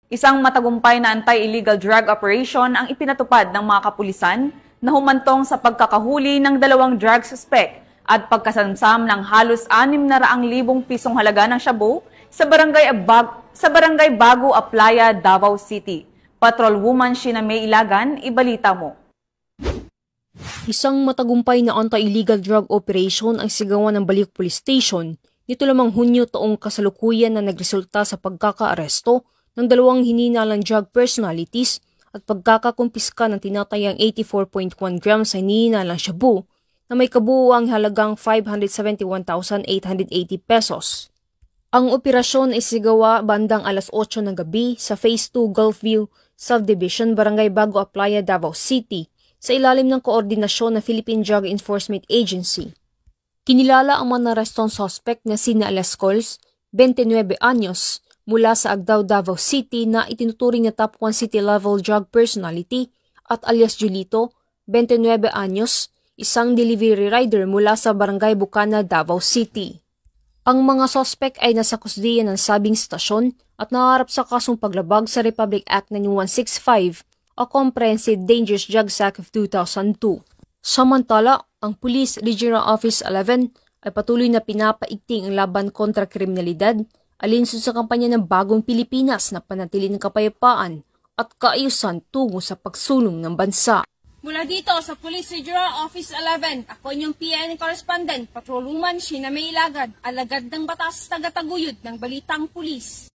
Isang matagumpay na anti-illegal drug operation ang ipinatupad ng mga kapulisan na humantong sa pagkakahuli ng 2 drug suspect at pagkasamsam ng halos 600,000 pisong halaga ng shabu sa barangay Bago Aplaya, Davao City. Patrolwoman Sheena May Ilagan, ibalita mo. Isang matagumpay na anti-illegal drug operation ang sigawan ng Baliuc Police Station nito lamang Hunyo taong kasalukuyan na nagresulta sa pagkakaaresto ng 2 hininalang drug personalities at pagkakakumpiska ng tinatayang 84.1 grams sa hininalang shabu na may kabuuang halagang 571,880 pesos. Ang operasyon ay sigawa bandang alas 8 ng gabi sa Phase 2 Gulfview Subdivision, Barangay Bago Aplaya, Davao City sa ilalim ng koordinasyon ng Philippine Drug Enforcement Agency. Kinilala ang mga narestong suspect na sina Alascols, 29 anyos, mula sa Agdao, Davao City na itinuturing na top 1 city-level drug personality at alias Julito, 29 anyos, isang delivery rider mula sa Barangay Bukana, Davao City. Ang mga suspect ay nasa kusdiyan ng sabing stasyon at naharap sa kasong paglabag sa Republic Act 9165 o Comprehensive Dangerous Drugs Act of 2002. Samantala, ang Police Regional Office 11 ay patuloy na pinapaigting ang laban kontra kriminalidad alinsun sa kampanya ng Bagong Pilipinas na panatili ng kapayapaan at kaayusan tungo sa pagsulong ng bansa. Mula dito sa Police Regional Office 11, ako inyong PN Correspondent, Patrolwoman Sheena May Ilagan, alagad ng batas tagataguyod ng Balitang Pulis.